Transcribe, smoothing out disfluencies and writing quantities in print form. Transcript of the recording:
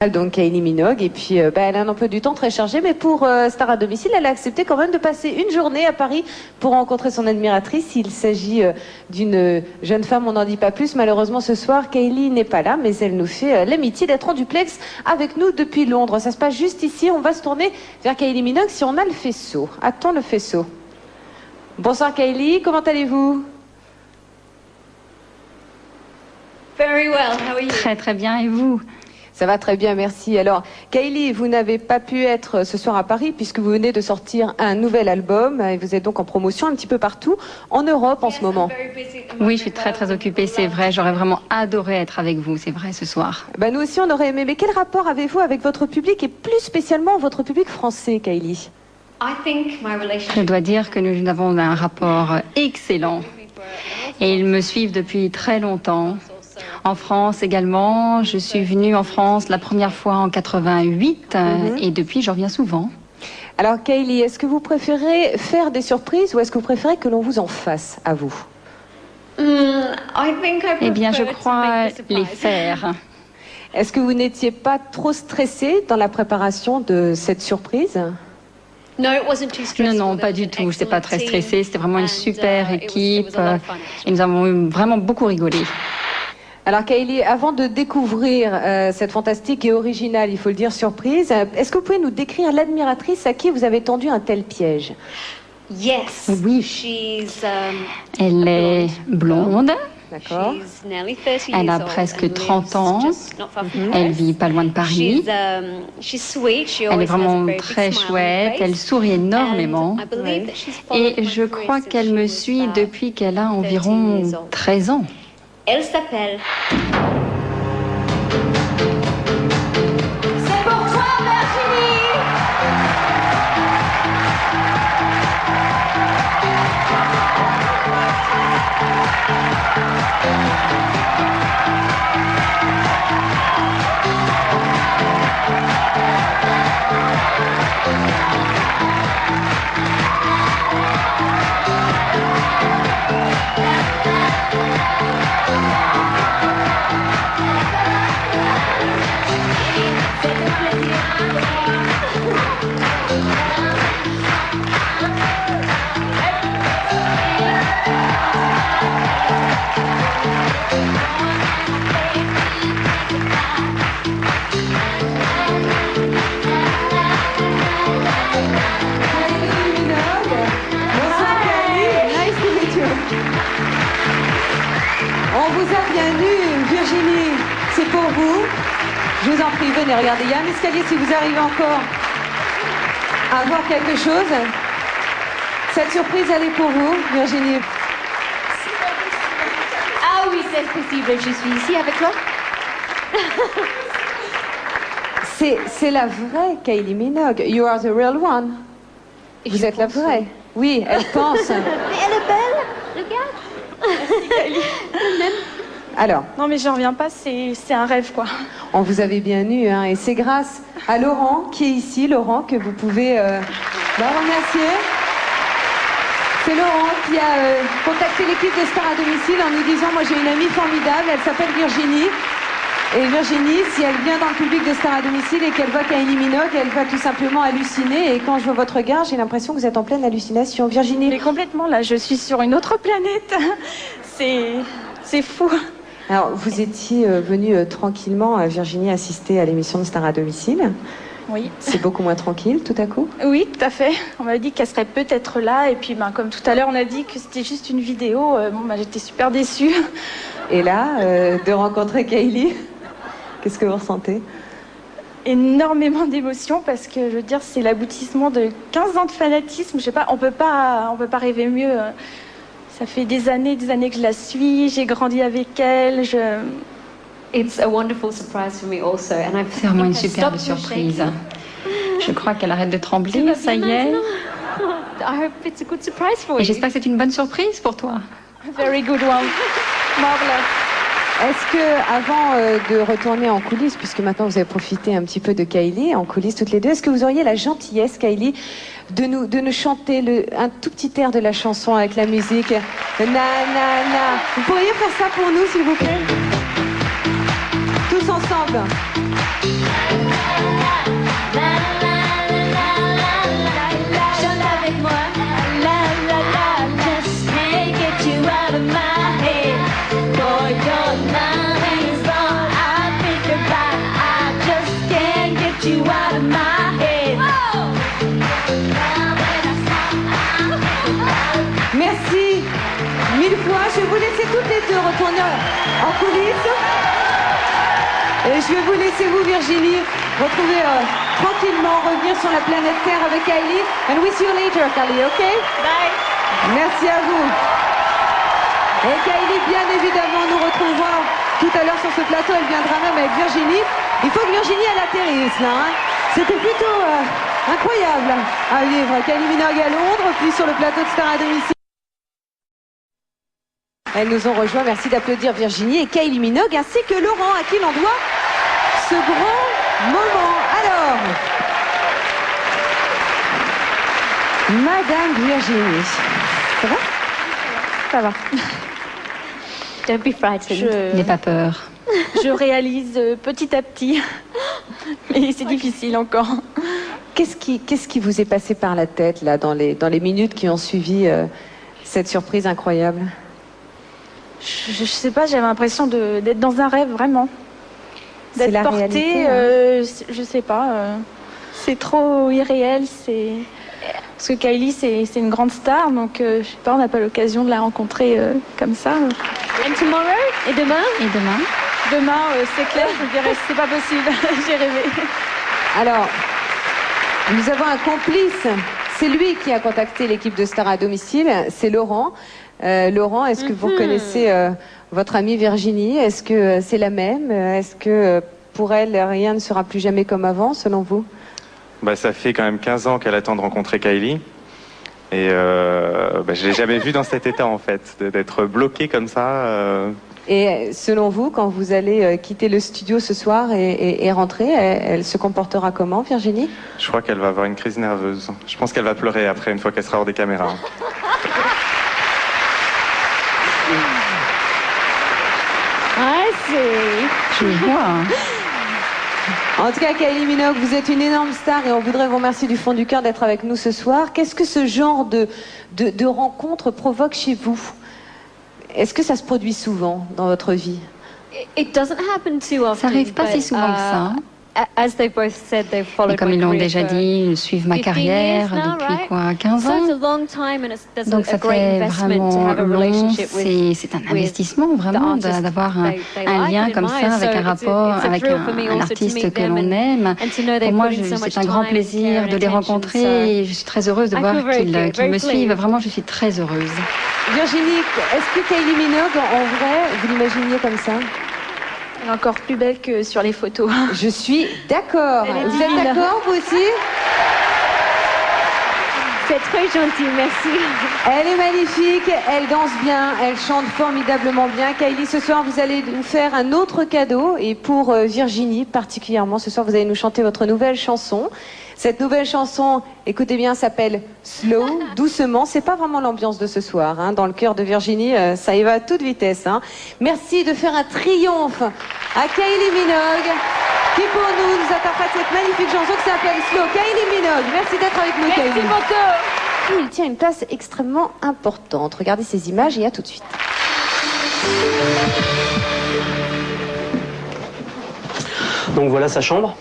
Donc Kylie Minogue, et puis elle a un emploi du temps très chargé, mais pour Star à domicile, elle a accepté quand même de passer une journée à Paris pour rencontrer son admiratrice. Il s'agit d'une jeune femme, on n'en dit pas plus. Malheureusement ce soir, Kylie n'est pas là, mais elle nous fait l'amitié d'être en duplex avec nous depuis Londres. Ça se passe juste ici, on va se tourner vers Kylie Minogue si on a le faisceau. Attends le faisceau. Bonsoir Kylie, comment allez-vous? Very well, how are you? Très très bien, et vous? Ça va très bien, merci. Alors, Kylie, vous n'avez pas pu être ce soir à Paris puisque vous venez de sortir un nouvel album et vous êtes donc en promotion un petit peu partout en Europe en ce moment. Oui, je suis très très occupée, c'est vrai. J'aurais vraiment adoré être avec vous, c'est vrai, ce soir. Nous aussi, on aurait aimé. Mais quel rapport avez-vous avec votre public et plus spécialement votre public français, Kylie? Je dois dire que nous avons un rapport excellent et ils me suivent depuis très longtemps. En France également, je suis venue en France la première fois en 88 et depuis je reviens souvent. Alors Kylie, est-ce que vous préférez faire des surprises ou est-ce que vous préférez que l'on vous en fasse à vous? Eh bien, je crois les faire. Est-ce que vous n'étiez pas trop stressée dans la préparation de cette surprise? Non, pas du tout. Je n'étais pas très stressée. C'était vraiment une super équipe et nous avons vraiment beaucoup rigolé. Alors Kylie, avant de découvrir cette fantastique et originale, il faut le dire, surprise, est-ce que vous pouvez nous décrire l'admiratrice à qui vous avez tendu un tel piège? Oui. Elle est blonde. D'accord. Elle a presque 30 ans. Elle vit pas loin de Paris. Elle est vraiment très chouette. Elle sourit énormément. Et je crois qu'elle me suit depuis qu'elle a environ 13 ans. Elle s'appelle... C'est pour toi, Virginie! On vous a bien eu, Virginie, c'est pour vous. Je vous en prie, venez, regardez, il y a un escalier si vous arrivez encore à voir quelque chose. Cette surprise, elle est pour vous, Virginie. Ah oui, c'est possible, je suis ici avec toi. C'est la vraie Kylie Minogue. You are the real one. Vous êtes la vraie. Oui, elle pense. Mais elle est belle, regarde. Alors, non mais j'en reviens pas, c'est un rêve quoi. on vous avait bien eu, hein, et c'est grâce à Laurent qui est ici, Laurent, que vous pouvez remercier. C'est Laurent qui a contacté l'équipe de Star à domicile en nous disant, moi j'ai une amie formidable, elle s'appelle Virginie. Et Virginie, si elle vient dans le public de Star à domicile et qu'elle voit Kylie Minogue, elle va tout simplement halluciner. Et quand je vois votre regard, j'ai l'impression que vous êtes en pleine hallucination. Virginie. Mais complètement là, je suis sur une autre planète. C'est fou. Alors, vous étiez venue tranquillement, Virginie, assister à l'émission de Star à domicile. Oui. C'est beaucoup moins tranquille, tout à coup? Oui, tout à fait. On m'a dit qu'elle serait peut-être là. Et puis, comme tout à l'heure, on a dit que c'était juste une vidéo. J'étais super déçue. Et là, de rencontrer Kylie, qu'est-ce que vous ressentez? Énormément d'émotions parce que, je veux dire, c'est l'aboutissement de 15 ans de fanatisme. Je sais pas, on peut pas rêver mieux. Ça fait des années que je la suis. J'ai grandi avec elle. It's a wonderful surprise for me also, and I've... C'est vraiment une superbe surprise. Je crois qu'elle arrête de trembler, ça y est. I hope it's a good surprise for Et you. j'espère que c'est une bonne surprise pour toi. Very good one. Marvelous. Est-ce que, avant de retourner en coulisses, puisque maintenant vous avez profité un petit peu de Kylie, en coulisses toutes les deux, est-ce que vous auriez la gentillesse, Kylie, de nous chanter un tout petit air de la chanson avec la musique? Na, na, na. Vous pourriez faire ça pour nous, s'il vous plaît? Tous ensemble. Chante avec moi. La la la, just can't get you out of my head. Boy, your mind is gone. I think about it. I just can't get you out of my head. Merci mille fois. Je vais vous laisser toutes les deux retourner en coulisses. Et je vais vous laisser, vous Virginie, retrouver tranquillement, revenir sur la planète Terre avec Kylie. And we see you later, Kylie, ok? Bye. Merci à vous. Et Kylie, bien évidemment, nous retrouvera tout à l'heure sur ce plateau. Elle viendra même avec Virginie. Il faut que Virginie, elle atterrisse, là. Hein. C'était plutôt incroyable à vivre. Kylie Minogue à Londres, puis sur le plateau de Star à domicile. Elles nous ont rejoints. Merci d'applaudir Virginie et Kylie Minogue, ainsi que Laurent, à qui l'on doit ce grand moment. Alors, Madame Virginie, ça va? Ça va. Don't be frightened. N'aie pas peur. Je réalise petit à petit, mais c'est difficile encore. Qu'est-ce qui vous est passé par la tête là dans les minutes qui ont suivi cette surprise incroyable? Je sais pas, j'avais l'impression d'être dans un rêve, vraiment. C'est D'être la portée, réalité, hein. je sais pas, c'est trop irréel, parce que Kylie, c'est une grande star, donc je sais pas, on n'a pas l'occasion de la rencontrer comme ça. And tomorrow? Et demain? Et demain? Demain, c'est clair, je dirais, c'est pas possible, j'ai rêvé. Alors, nous avons un complice. C'est lui qui a contacté l'équipe de Star à domicile. C'est Laurent. Laurent, est-ce que vous connaissez votre amie Virginie? Est-ce que c'est la même? Est-ce que pour elle, rien ne sera plus jamais comme avant, selon vous? Bah, ça fait quand même 15 ans qu'elle attend de rencontrer Kylie. Et je l'ai jamais vue dans cet état, en fait, d'être bloquée comme ça. Et selon vous, quand vous allez quitter le studio ce soir et rentrer, elle se comportera comment, Virginie? Je crois qu'elle va avoir une crise nerveuse. Je pense qu'elle va pleurer après, une fois qu'elle sera hors des caméras. Je vois. En tout cas, Kylie Minogue, vous êtes une énorme star et on voudrait vous remercier du fond du cœur d'être avec nous ce soir. Qu'est-ce que ce genre de rencontre provoque chez vous? Est-ce que ça se produit souvent dans votre vie? It doesn't happen too often. Ça n'arrive pas si but, souvent que ça. As they both said, they've followed Et comme my ils l'ont career déjà for dit, ils suivent ma 15 carrière years now, depuis right? quoi, 15 So it's a ans? long time and there's Donc a ça great fait investment to vraiment have a long, relationship with c'est un investissement vraiment the artist d'avoir they un like lien and comme admire. ça avec So un rapport, it's a avec thrill for me un also to artiste meet que them l'on aime. and to know they Pour moi, put in so much c'est un grand time, plaisir care de and les attention. rencontrer So et je suis très heureuse de I voir feel very qu'ils very me suivent. pleased. Vraiment, je suis très heureuse. Virginie, est-ce que Kylie Minogue, en vrai, vous l'imaginiez comme ça? Elle est encore plus belle que sur les photos. Je suis d'accord. Elle est Vous êtes divine. d'accord, vous aussi? C'est très gentil, merci. Elle est magnifique, elle danse bien, elle chante formidablement bien. Kylie, ce soir, vous allez nous faire un autre cadeau. Et pour Virginie, particulièrement, ce soir, vous allez nous chanter votre nouvelle chanson. Cette nouvelle chanson, écoutez bien, s'appelle Slow, doucement. C'est pas vraiment l'ambiance de ce soir. Hein. Dans le cœur de Virginie, ça y va à toute vitesse. Hein. Merci de faire un triomphe à Kylie Minogue, qui pour nous interprète cette magnifique chanson qui s'appelle Slow. Kylie Minogue, merci d'être avec nous, Kylie. Merci beaucoup. Il tient une place extrêmement importante. Regardez ces images et à tout de suite. Donc voilà sa chambre.